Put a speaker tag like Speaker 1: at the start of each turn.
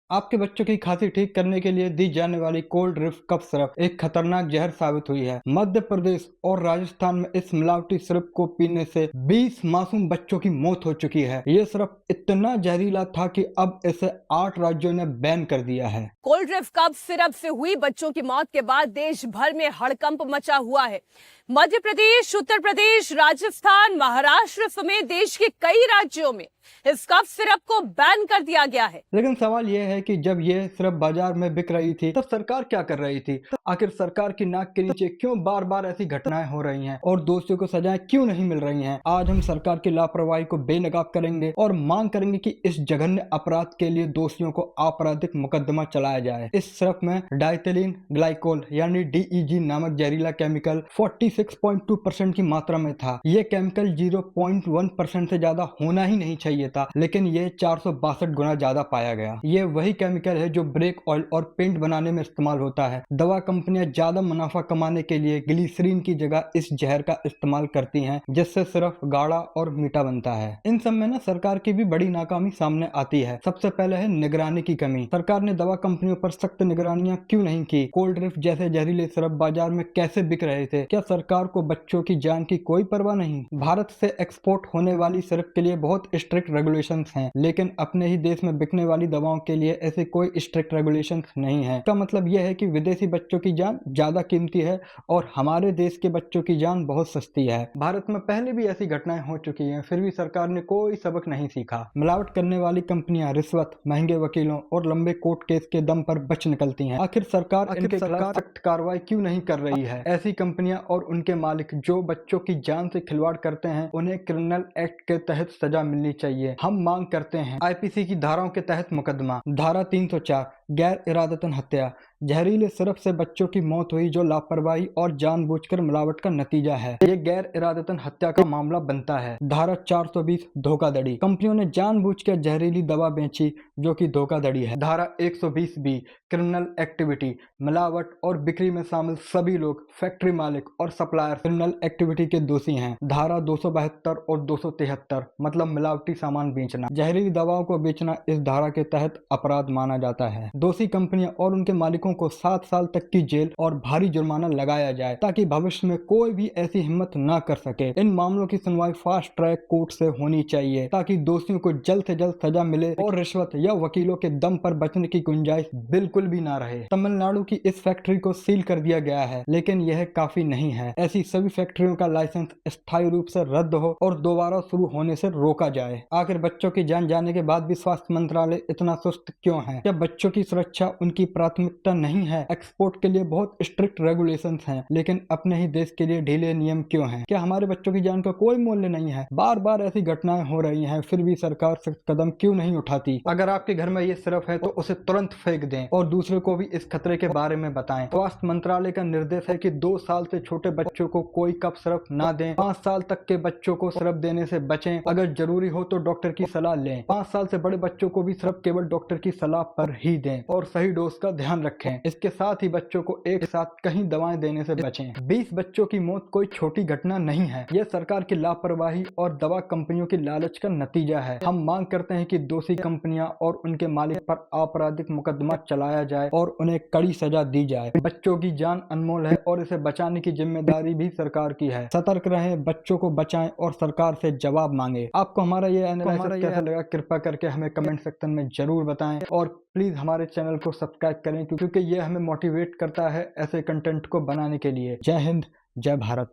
Speaker 1: आपके बच्चों की खांसी ठीक करने के लिए दी जाने वाली कोल्ड रिफ कफ सिरप एक खतरनाक जहर साबित हुई है। मध्य प्रदेश और राजस्थान में इस मिलावटी सिरप को पीने से 20 मासूम बच्चों की मौत हो चुकी है। ये सिरप इतना जहरीला था कि अब इसे 8 राज्यों ने बैन कर दिया है।
Speaker 2: कोल्ड रिफ कफ सिरप से हुई बच्चों की मौत के बाद देश भर में हड़कंप मचा हुआ है। मध्य प्रदेश, उत्तर प्रदेश, राजस्थान, महाराष्ट्र समेत देश के कई राज्यों में इस कफ सिरप को बैन कर दिया गया है।
Speaker 1: लेकिन सवाल यह है कि जब यह सिरप बाजार में बिक रही थी तब सरकार क्या कर रही थी? आखिर सरकार की नाक के नीचे क्यों बार बार ऐसी घटनाएं हो रही हैं और दोषियों को सजाएं क्यों नहीं मिल रही हैं? आज हम सरकार की लापरवाही को बेनकाब करेंगे और मांग करेंगे कि इस जघन्य अपराध के लिए दोषियों को आपराधिक मुकदमा चलाया जाए। इस सिरप में डाइथिलीन ग्लाइकोल यानी DEG नामक जहरीला केमिकल 46.2% की मात्रा में था। यह केमिकल 0.1% से ज्यादा होना ही नहीं चाहिए था, लेकिन यह 462 गुना ज्यादा पाया गया। ये वही केमिकल है जो ब्रेक ऑयल और पेंट बनाने में इस्तेमाल होता है। दवा कंपनियां ज्यादा मुनाफा कमाने के लिए ग्लिसरीन की जगह इस जहर का इस्तेमाल करती हैं, जिससे सिर्फ गाढ़ा और मीठा बनता है। इन सब में ना सरकार की भी बड़ी नाकामी सामने आती है। सबसे पहले है निगरानी की कमी। सरकार ने दवा कंपनियों पर सख्त निगरानियां क्यों नहीं की? कोल्ड रिफ जैसे जहरीले सिरप बाजार में कैसे बिक रहे थे? क्या सरकार को बच्चों की जान की कोई परवाह नहीं? भारत से एक्सपोर्ट होने वाली सिरप के लिए बहुत स्ट्रिक्ट रेगुलेशंस हैं, लेकिन अपने ही देश में बिकने वाली दवाओं के लिए ऐसे कोई स्ट्रिक्ट रेगुलेशंस नहीं है। इसका मतलब यह है कि विदेशी बच्चों की जान ज्यादा कीमती है और हमारे देश के बच्चों की जान बहुत सस्ती है। भारत में पहले भी ऐसी घटनाएं हो चुकी हैं, फिर भी सरकार ने कोई सबक नहीं सीखा। मिलावट करने वाली कंपनियां रिश्वत, महंगे वकीलों और लंबे कोर्ट केस के दम पर बच निकलती हैं। आखिर सरकार इनके खिलाफ सख्त कार्रवाई क्यों नहीं कर रही है? ऐसी कंपनियां और उनके मालिक जो बच्चों की जान से खिलवाड़ करते हैं, उन्हें क्रिमिनल एक्ट के तहत सजा मिलनी चाहिए। हम मांग करते हैं IPC की धाराओं के तहत मुकदमा। धारा 304 गैर इरादतन हत्या। जहरीले सिरप से बच्चों की मौत हुई जो लापरवाही और जानबूझकर मिलावट का नतीजा है। ये गैर इरादतन हत्या का मामला बनता है। धारा 420 धोखाधड़ी। कंपनियों ने जानबूझकर जहरीली दवा बेची जो कि धोखाधड़ी है। धारा 120B क्रिमिनल एक्टिविटी। मिलावट और बिक्री में शामिल सभी लोग, फैक्ट्री मालिक और सप्लायर क्रिमिनल एक्टिविटी के दोषी हैं। धारा 272 और 273 मतलब मिलावटी सामान बेचना। जहरीली दवाओं को बेचना इस धारा के तहत अपराध माना जाता है। दोषी कंपनियां और उनके मालिकों को 7 साल तक की जेल और भारी जुर्माना लगाया जाए ताकि भविष्य में कोई भी ऐसी हिम्मत ना कर सके। इन मामलों की सुनवाई फास्ट ट्रैक कोर्ट से होनी चाहिए ताकि दोषियों को जल्द से जल्द सजा मिले और रिश्वत या वकीलों के दम पर बचने की गुंजाइश बिल्कुल भी ना रहे। तमिलनाडु की इस फैक्ट्री को सील कर दिया गया है, लेकिन यह काफी नहीं है। ऐसी सभी फैक्ट्रियों का लाइसेंस स्थायी रूप से रद्द हो और दोबारा शुरू होने से रोका जाए। आखिर बच्चों की जान जाने के बाद भी स्वास्थ्य मंत्रालय इतना सुस्त क्यों है? क्या बच्चों की सुरक्षा उनकी प्राथमिकता नहीं है? एक्सपोर्ट के लिए बहुत स्ट्रिक्ट रेगुलेशंस हैं, लेकिन अपने ही देश के लिए ढीले नियम क्यों हैं? क्या हमारे बच्चों की जान का कोई मूल्य नहीं है? बार बार ऐसी घटनाएं हो रही हैं, फिर भी सरकार सख्त कदम क्यों नहीं उठाती? अगर आपके घर में ये सिरप है तो उसे तुरंत फेंक दें और दूसरे को भी इस खतरे के बारे में बताएं। स्वास्थ्य मंत्रालय का निर्देश है कि 2 साल से छोटे बच्चों को कोई कफ सिरप ना दें। 5 साल तक के बच्चों को सिरप देने से बचें। अगर जरूरी हो तो डॉक्टर की सलाह लें। 5 साल से बड़े बच्चों को भी सिरप केवल डॉक्टर की सलाह पर ही दें और सही डोज का ध्यान रखें। इसके साथ ही बच्चों को एक साथ कहीं दवाएं देने से बचें। 20 बच्चों की मौत कोई छोटी घटना नहीं है। यह सरकार की लापरवाही और दवा कंपनियों की लालच का नतीजा है। हम मांग करते हैं कि दोषी कंपनियां और उनके मालिक पर आपराधिक मुकदमा चलाया जाए और उन्हें कड़ी सजा दी जाए। बच्चों की जान अनमोल है और इसे बचाने की जिम्मेदारी भी सरकार की है। सतर्क रहें, बच्चों को बचाएं और सरकार से जवाब मांगे। आपको हमारा ये एनालिसिस कैसा लगा कृपया करके हमें कमेंट सेक्शन में जरूर बताएं और प्लीज हमारे चैनल को सब्सक्राइब करें क्योंकि ये हमें मोटिवेट करता है ऐसे कंटेंट को बनाने के लिए। जय हिंद, जय भारत।